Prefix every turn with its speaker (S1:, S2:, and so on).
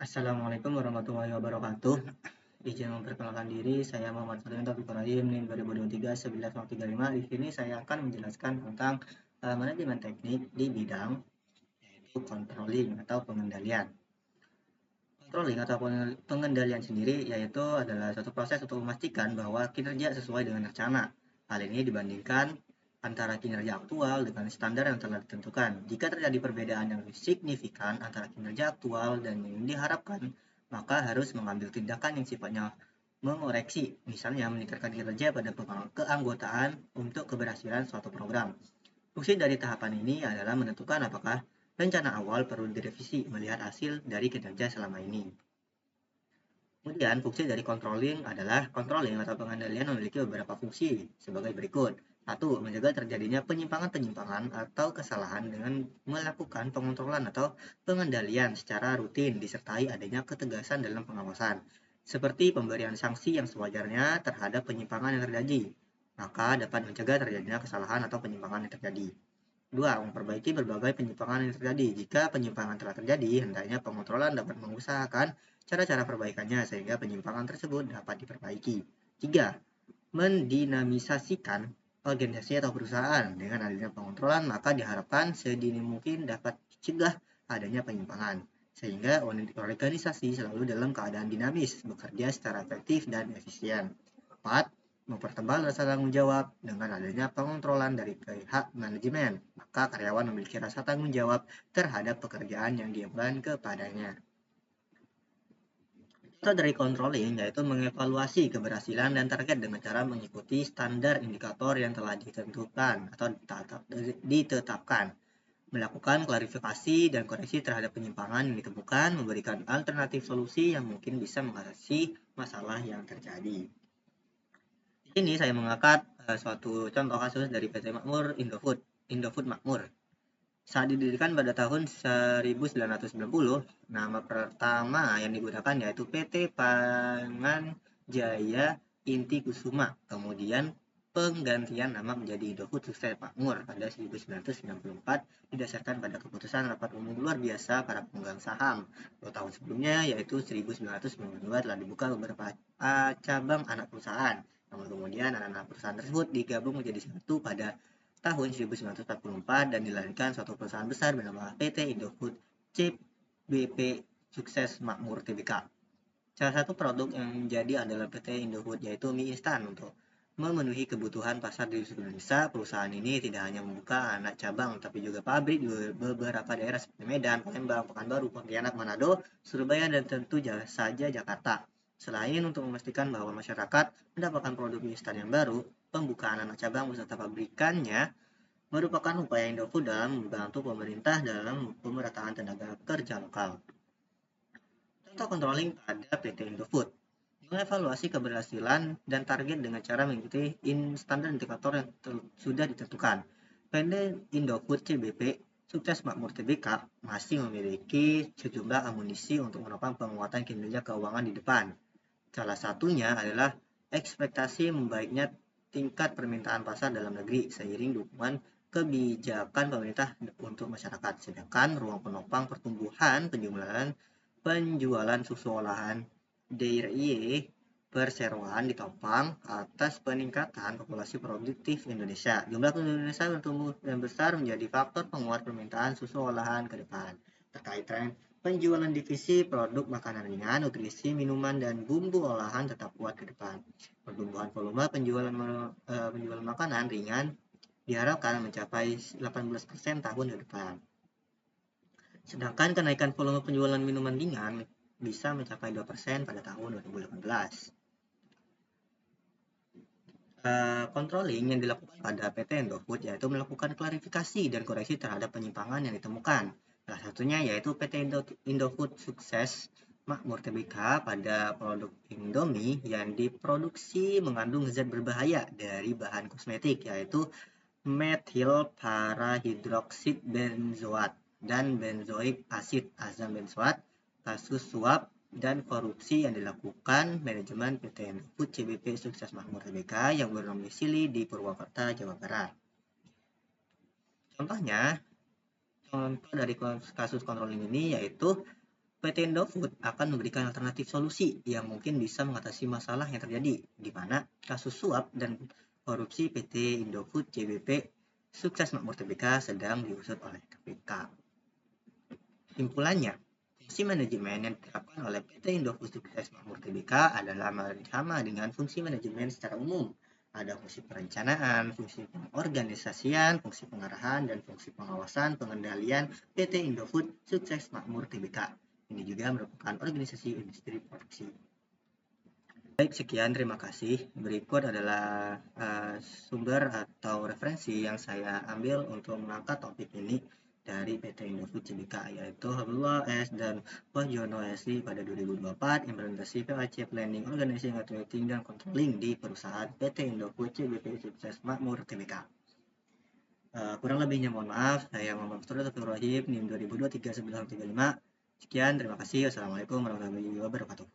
S1: Assalamualaikum warahmatullahi wabarakatuh. Izin memperkenalkan diri, saya Muhammad Salim Taufik Ibrahim, NIM 2023 1135. Di sini saya akan menjelaskan tentang manajemen teknik di bidang yaitu controlling atau pengendalian. Controlling atau pengendalian sendiri yaitu adalah suatu proses untuk memastikan bahwa kinerja sesuai dengan rencana. Hal ini dibandingkan antara kinerja aktual dengan standar yang telah ditentukan. Jika terjadi perbedaan yang signifikan antara kinerja aktual dan yang diharapkan, maka harus mengambil tindakan yang sifatnya mengoreksi, misalnya meningkatkan kinerja pada keanggotaan untuk keberhasilan suatu program. Fungsi dari tahapan ini adalah menentukan apakah rencana awal perlu direvisi melihat hasil dari kinerja selama ini. Kemudian, fungsi dari controlling adalah controlling atau pengendalian memiliki beberapa fungsi sebagai berikut. Satu, menjaga terjadinya penyimpangan-penyimpangan atau kesalahan dengan melakukan pengontrolan atau pengendalian secara rutin disertai adanya ketegasan dalam pengawasan, seperti pemberian sanksi yang sewajarnya terhadap penyimpangan yang terjadi, maka dapat mencegah terjadinya kesalahan atau penyimpangan yang terjadi. Dua, memperbaiki berbagai penyimpangan yang terjadi. Jika penyimpangan telah terjadi, hendaknya pengontrolan dapat mengusahakan cara-cara perbaikannya sehingga penyimpangan tersebut dapat diperbaiki. Tiga, mendinamisasikan organisasi atau perusahaan. Dengan adanya pengontrolan, maka diharapkan sedini mungkin dapat dicegah adanya penyimpangan. Sehingga organisasi selalu dalam keadaan dinamis, bekerja secara efektif dan efisien. Empat, mempertebal rasa tanggung jawab. Dengan adanya pengontrolan dari pihak manajemen, maka karyawan memiliki rasa tanggung jawab terhadap pekerjaan yang diemban kepadanya. Contoh dari controlling yaitu mengevaluasi keberhasilan dan target dengan cara mengikuti standar indikator yang telah ditentukan atau ditetapkan, melakukan klarifikasi dan koreksi terhadap penyimpangan yang ditemukan, memberikan alternatif solusi yang mungkin bisa mengatasi masalah yang terjadi. Di sini saya mengangkat suatu contoh kasus dari PT Makmur Indofood Makmur. Saat didirikan pada tahun 1990, nama pertama yang digunakan yaitu PT Pangan Jaya Inti Kusuma. Kemudian penggantian nama menjadi Indofood Sukses Makmur pada 1994 didasarkan pada keputusan rapat umum luar biasa para pemegang saham 2 tahun sebelumnya, yaitu 1992 telah dibuka beberapa cabang anak perusahaan. Namun kemudian anak-anak perusahaan tersebut digabung menjadi satu pada tahun 1944 dan dilahirkan suatu perusahaan besar bernama PT Indofood CBP Sukses Makmur Tbk. Salah satu produk yang menjadi adalah PT Indofood yaitu mie instan. Untuk memenuhi kebutuhan pasar di seluruh Indonesia, perusahaan ini tidak hanya membuka anak cabang tapi juga pabrik di beberapa daerah seperti Medan, Palembang, Pekanbaru, Pontianak, Manado, Surabaya, dan tentu saja Jakarta. Selain untuk memastikan bahwa masyarakat mendapatkan produk mie instan yang baru, pembukaan anak cabang beserta pabrikannya merupakan upaya Indofood dalam membantu pemerintah dalam pemerataan tenaga kerja lokal. Contoh controlling pada PT Indofood mengevaluasi keberhasilan dan target dengan cara mengikuti standar indikator yang sudah ditentukan. PT Indofood CBP Sukses Makmur Tbk masih memiliki sejumlah amunisi untuk menopang penguatan kinerja keuangan di depan. Salah satunya adalah ekspektasi membaiknya tingkat permintaan pasar dalam negeri seiring dukungan kebijakan pemerintah untuk masyarakat. Sedangkan ruang penopang pertumbuhan penjualan susu olahan DIY perseroan ditopang atas peningkatan populasi produktif Indonesia. Jumlah penduduk Indonesia bertumbuh dan besar menjadi faktor penguat permintaan susu olahan ke depan. Terkait tren penjualan divisi produk makanan ringan, nutrisi, minuman, dan bumbu olahan tetap kuat ke depan. Pertumbuhan volume penjualan makanan ringan diharapkan mencapai 18% tahun ke depan. Sedangkan kenaikan volume penjualan minuman ringan bisa mencapai 2% pada tahun 2018. Controlling yang dilakukan pada PT Indofood yaitu melakukan klarifikasi dan koreksi terhadap penyimpangan yang ditemukan. Salah satunya yaitu PT Indofood Sukses Makmur Tbk pada produk Indomie yang diproduksi mengandung zat berbahaya dari bahan kosmetik yaitu metil parahidroksид benzoat dan benzoik asid asam benzoat. Kasus suap dan korupsi yang dilakukan manajemen PT Indofood CBP Sukses Makmur Tbk yang berdomisili di Purwakarta, Jawa Barat. Contoh dari kasus controlling ini yaitu PT Indofood akan memberikan alternatif solusi yang mungkin bisa mengatasi masalah yang terjadi, di mana kasus suap dan korupsi PT Indofood CBP Sukses Makmur Tbk sedang diusut oleh KPK. Simpulannya, fungsi manajemen yang diterapkan oleh PT Indofood Sukses Makmur Tbk adalah sama dengan fungsi manajemen secara umum. Ada fungsi perencanaan, fungsi pengorganisasian, fungsi pengarahan, dan fungsi pengawasan pengendalian PT Indofood Sukses Makmur Tbk. Ini juga merupakan organisasi industri produksi. Baik, sekian, terima kasih. Berikut adalah sumber atau referensi yang saya ambil untuk mengangkat topik ini dari PT Indofood Tbk, yaitu Habibullah S. dan Wahyono SI pada 2024, implementasi PAC Planning, Organizing, Automating, dan Controlling di perusahaan PT Indofood CBP Sukses Makmur Tbk. Kurang lebihnya mohon maaf, saya Muhammad Rahim, NIM 2023-1935. Sekian, terima kasih. Wassalamualaikum warahmatullahi wabarakatuh.